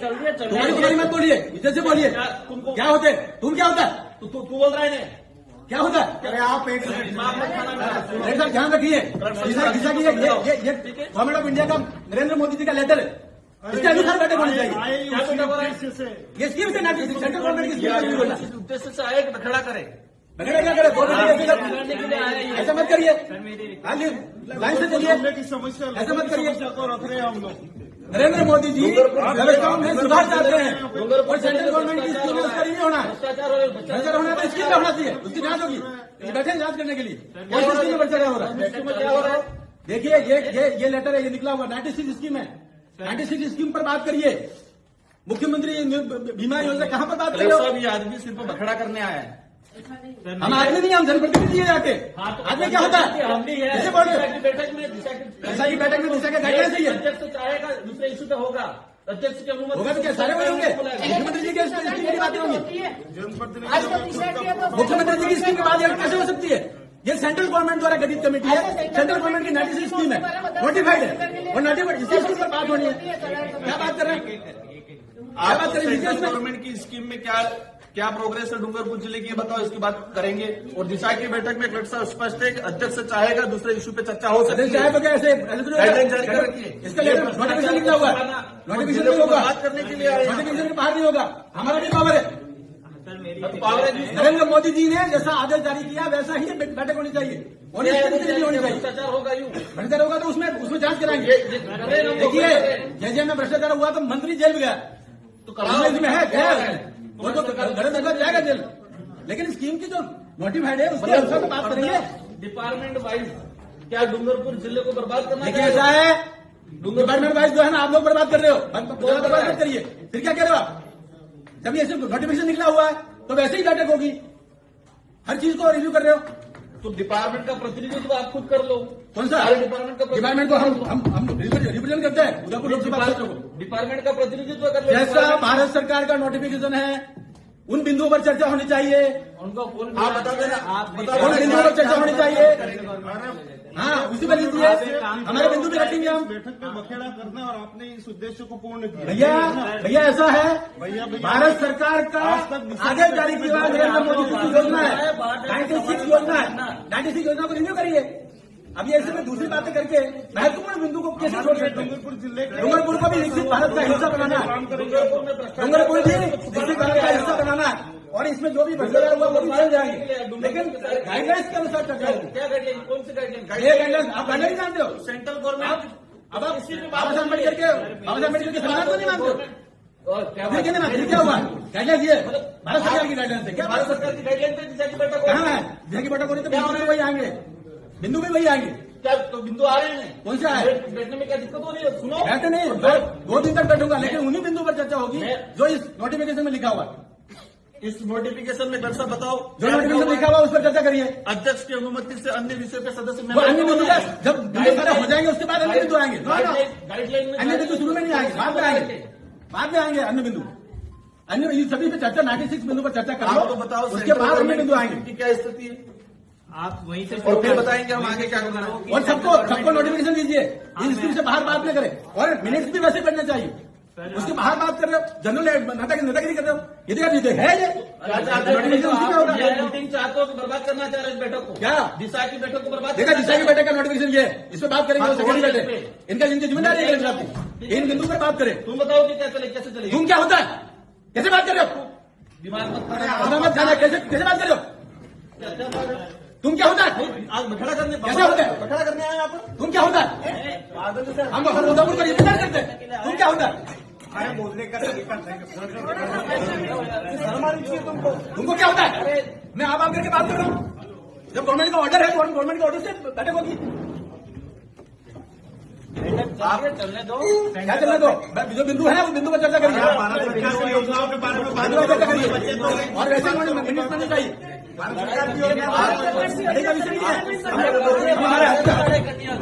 तुम्हारी मत बोलिए, इज्जत से बोलिए। क्या होते तुम, क्या होता है तू बोल रहा है क्या होता है? अरे आप एक साथ ध्यान रखिए, ये गवर्नमेंट ऑफ इंडिया का नरेंद्र मोदी जी का लेटर है, इसके अनुसार बैठक होनी चाहिए। ये स्कीम से ना, सेंट्रल गवर्नमेंट की स्कीम बोला उद्देश्य से आए कि खड़ा करे, क्या करे, ऐसा मत करिए, लाइन से चलिए, की समस्या ऐसा मत करिए। को रख रहे हैं हम लोग। नरेंद्र मोदी जी व्यवस्थाओं में सुधार चाहते हैं और सेंट्रल गवर्नमेंट की स्कीम में उसका नहीं होना है, भ्रष्टाचार होना है तो स्कीम में होना चाहिए, उसकी जांच होगी। ये बैठे जांच करने के लिए कौन सी स्कीम में भ्रष्टाचार हो रहा है? देखिए ये लेटर है, ये निकला हुआ 96 स्कीम है, 96 स्कीम पर बात करिए। मुख्यमंत्री बीमा योजना कहाँ पर बात करिए? ये आदमी सिर्फ बखड़ा करने आया है। हम आदमी नहीं, हम जनप्रतिनिधि है जाके। आदमी क्या होता है? जैसे बोलिए बैठक में दिशा की बैठक में दिशा का गाइडलाइंस चाहिए, अध्यक्ष चाहेगा दूसरे इशू पे होगा, अध्यक्ष की अनुमति होगा तो क्या सारे होंगे? मुख्यमंत्री जी की स्कीम की बातें होंगी, मुख्यमंत्री जी की स्कीम की बात कैसे हो सकती है? ये सेंट्रल गवर्नमेंट द्वारा गठित कमेटी है, सेंट्रल गवर्नमेंट की 96 स्कीम है, नोटिफाइड है और नोटिफाइड इसी स्कीम पर बात होनी है। क्या बात कर रहे हैं? आप सेंट्रल गवर्नमेंट की स्कीम में क्या प्रोग्रेस है डूंगरपुर जिले की, बताओ, इसकी बात करेंगे। और दिशा की बैठक में कलेक्टर स्पष्ट है कि अध्यक्ष चाहेगा दूसरे इशू पे चर्चा हो सकती है। चाहे तो क्या ऐसे गाइडलाइन जारी कर रखी है, इसका लेटर नोटिफिकेशन निकला हुआ है, नोटिफिकेशन नहीं होगा, बात करने के लिए नोटिफिकेशन के बाहर नहीं होगा, हमारा भी पावर है। नरेंद्र मोदी जी ने जैसा आदेश जारी किया वैसा ही बैठक होनी चाहिए, होनी चाहिए। भ्रष्टाचार होगा यूं, भ्रष्टाचार होगा तो उसमें जांच कराएंगे। देखिए जैसे में भ्रष्टाचार हुआ तो मंत्री जेल गया, तो इसमें है वो तो घर जाएगा जेल, लेकिन स्कीम की जो नोटिफाइड है उसके अनुसार तो बात करेंगे। डिपार्टमेंट वाइज क्या डूंगरपुर जिले को बर्बाद करना? देखिए ऐसा है, डिपार्टमेंट वाइज जो है ना आप लोग बर्बाद कर रहे हो, बर्बाद मत करिए। फिर क्या कह रहे हो आप? जब ये नोटिफिकेशन निकला हुआ है तो वैसे ही बैठक होगी, हर चीज को रिव्यू कर रहे हो तो डिपार्टमेंट का प्रतिनिधित्व आप खुद कर लो। कौन सा डिपार्टमेंट को हम रिप्रेजेंट करते हैं उदयपुर लोकसभा क्षेत्र को। डिपार्टमेंट का प्रतिनिधित्व कर लो। जैसा भारत सरकार का नोटिफिकेशन है उन बिंदुओं पर चर्चा होनी चाहिए, उनको आप बता देना, उन बिंदुओं पर चर्चा होनी चाहिए। हाँ उसी पर लीजिए, हमारे बिंदु भी रखेंगे हम। बैठक में बखेड़ा करना और आपने इस उद्देश्य को पूर्ण किया। भैया ऐसा है, भारत सरकार का आदेश जारी किया हुआ नरेंद्र मोदी की योजना है, 96 योजना है, 96 योजना को रिन्यू करिए। अब ये ऐसे में दूसरी बातें करके महत्वपूर्ण बिंदु को कैसे छोड़ सकते? डूंगरपुर जिले डूंगरपुर को भी विकसित भारत का हिस्सा बनाना है, डूंगरपुर भी विकसित भारत का हिस्सा बनाना है और इसमें जो भी भ्रष्टाचार हुआ वो भी चल जाएंगे, लेकिन गाइडलाइंस के अनुसार चल जाएंगे। क्या गाइडलाइन, कौन सी गाइडलाइन? गाइडलाइंस आप गाइडलाइन जानते हो? सेंट्रल गवर्नमेंट अब आप बाबा साहब अम्बेडकर के संविधान को नहीं मानते हो? और क्या फिर क्या हुआ? गाइडलाइंस ये भारत सरकार की गाइडलाइंस है। क्या भारत सरकार की गाइडलाइन पे दिशा की बैठक कहाँ है? दिशा की बैठक हो रही तो बिंदु भी वही आएंगे, बिंदु भी वही आएंगे। क्या तो बिंदु आ रहे हैं? कौन सा है? बैठने में क्या दिक्कत हो रही है? सुनो, बैठे नहीं, 2 दिन तक बैठूंगा, लेकिन उन्हीं बिंदु पर चर्चा होगी जो इस नोटिफिकेशन में लिखा हुआ है। इस नोटिफिकेशन में दर्शा बताओ, जो नोटिफिकेशन लिखा हुआ उस पर चर्चा करिए। अध्यक्ष की अनुमति से अन्य विषय पे सदस्य वो अन्य बिंदु जब बिंदु सारे हो जाएंगे उसके बाद अन्य बिंदु आएंगे। गाइडलाइन में अन्य बिंदु शुरू में नहीं आएंगे, बाद में आएंगे, बाद में आएंगे अन्य बिंदु। अन्य सभी पे चर्चा 96 बिंदु पर चर्चा कर लो, तो बताओ उसके बाद अन्य बिंदु आएंगे। की क्या स्थिति है, आप वहीं से और फिर बताएंगे हम आगे क्या करना है। और सबको नोटिफिकेशन दीजिए, इस स्कीम से बाहर बात न करें और मिनट्स भी वैसे करने चाहिए। उसके बाहर बात कर रहे हो, जनरल नेतागिरी कर रहे हो, ये तो है ये मीटिंग चाहते हो कि बर्बाद करना चाह रहे इस बैठक को? क्या दिशा की बैठक को बर्बाद? देखा दिशा की बैठक का नोटिफिकेशन ये है, इस पर बात करेंगे। सेकेंडरी बैठक इनका जिनकी जिम्मेदारी है, इन बिंदु पर बात करें। तुम बताओ कि क्या चले, कैसे चलेगी? तुम क्या होता है, कैसे बात कर रहे हो? दिमाग मत खाना, कैसे बात कर रहे हो? तुम क्या होता है? आज बखड़ा करने कैसे होता है? बखड़ा करने आए आप? तुम क्या होता है? हम उदयपुर को रिप्रेजेंट करते हैं, तुम क्या होता है? अरे बोलने का तरीका तुमको क्या होता है? मैं आप करके बात कर रहा हूँ, जब गवर्नमेंट का ऑर्डर है तो गवर्नमेंट के ऑर्डर से बैठक होगी। आप चलने दो, क्या चलने दो? जो बिंदु है उस बिंदु पर चर्चा करिए, भारत सरकार की योजनाओं के बारे में बात चर्चा करिए और वैसे मिनट नहीं चाहिए। भारत सरकार की योजना का विषय नहीं है, हमारे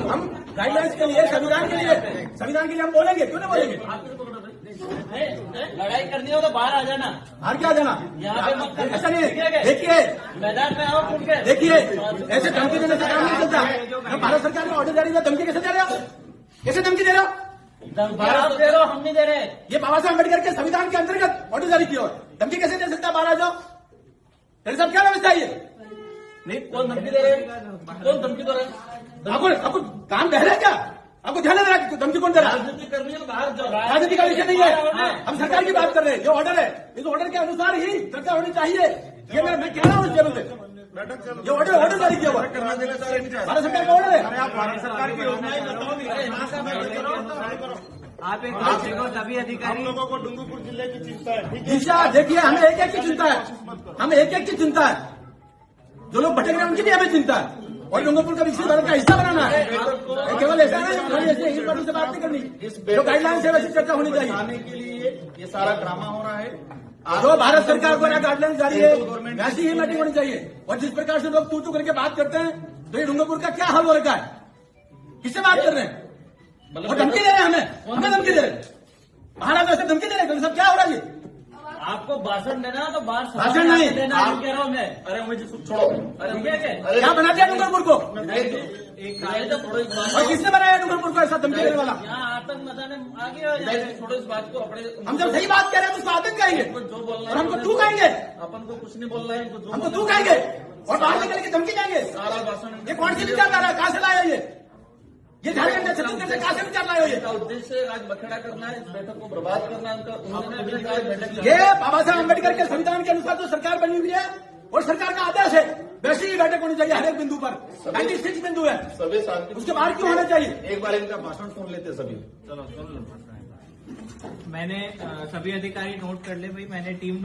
हम गाइडलाइंस के लिए, संविधान के लिए हम बोलेंगे, क्यों नहीं बोलेंगे? लड़ाई करनी हो तो बाहर आ जाना, बाहर क्या जाना? यहाँ पे मत करना। ऐसा नहीं है, देखिए मैदान में आओ खुल के। देखिए ऐसे धमकी देने से काम नहीं चलता। भारत सरकार ने ऑर्डर जारी किया, धमकी कैसे दे रहे हो? कैसे धमकी दे रहे हो? आप दे रहे हो, हम नहीं दे रहे। ये बाबा साहब अम्बेडकर के संविधान के अंतर्गत ऑर्डर जारी किया और धमकी कैसे दे सकता है बाहर आ जाओ? तेरे साहब क्या व्यवस्था है ये? नहीं, कौन धमकी दे रहे हैं? कौन धमकी दे रहा है? आपको काम बह रहा है क्या? आपको ध्यान दे रहा है धमकी कौन दे रहा है? राजनीति करनी है तो बाहर जाओ। राजनीति का विषय नहीं है, हम सरकार की बात कर रहे हैं। जो ऑर्डर है इस ऑर्डर के अनुसार ही चर्चा होनी चाहिए। ये मैं कह रहा हूँ इस टेबल पे ये ऑर्डर जारी किया हुआ करना देना चाह रहे नहीं चाह रहे। भारत सरकार का ऑर्डर है। आप भारत सरकार की योजनाएं बताओ आप एक बात देखो, सभी हम अधिकारी लोगों को डूंगरपुर जिले की चिंता है, ठीक है? दिशा देखिए, हमें एक एक की चिंता है, हमें एक एक की चिंता है। जो लोग भटक रहे हैं उनकी भी हमें चिंता है और डूंगरपुर का विकसित भारत का हिस्सा बनाना है। केवल ऐसा नहीं ऐसे ही पार्टी से बात नहीं करनी, जो गाइडलाइन है वैसी चर्चा होनी चाहिए। आने के लिए ये सारा ड्रामा हो रहा है। जो भारत सरकार द्वारा गाइडलाइन जारी है वैसी ही मीटिंग होनी चाहिए। और जिस प्रकार से लोग तू करके बात करते हैं तो ये डूंगरपुर का क्या हाल हो रखा है? किससे बात कर रहे हैं? और धमकी दे रहे हैं हमें धमकी दे रहे हैं। महाराज ऐसे धमकी दे रहे हैं, सब क्या हो रहा है ये? आपको भाषण देना तो बाहर भाषण नहीं देना, आप- कह रहा हूँ मैं। अरे मुझे छोड़ो। अरे ठीक है क्या? अरे क्या बना दिया डूंगरपुर को? एक छोड़ो इस बात और किसने बनाया डूंगरपुर को ऐसा धमकी देने वाला? यहाँ आतंक मचाने आगे हो जाए। छोड़ो इस बात को। अपने हम जब सही बात कह रहे हैं तो उसको आतंक कहेंगे जो बोलना और है हमको तू कहेंगे, अपन को कुछ नहीं बोलना है। इनको जो हमको बोलना तू है। कहेंगे और बाहर निकल के धमकी देंगे। सारा भाषण ये कौन सी विचारधारा है? कहाँ से लाया ये झारखंड से छत्तीसगढ़ से कहाँ से विचार लाया ये? इनका उद्देश्य आज बखेड़ा करना है, इस बैठक को बर्बाद करना है। उनका उन्होंने अभी कहा बैठक ये बाबा साहब अम्बेडकर के संविधान के अनुसार जो सरकार बनी हुई है और सरकार का आदेश है वैसी ही बैठक होनी चाहिए हर एक बिंदु पर। 96 बिंदु है, सभी शांति। उसके बाहर क्यों होना चाहिए? एक बार इनका भाषण सुन लेते सभी। मैंने सभी अधिकारी नोट कर ले भाई, मैंने टीम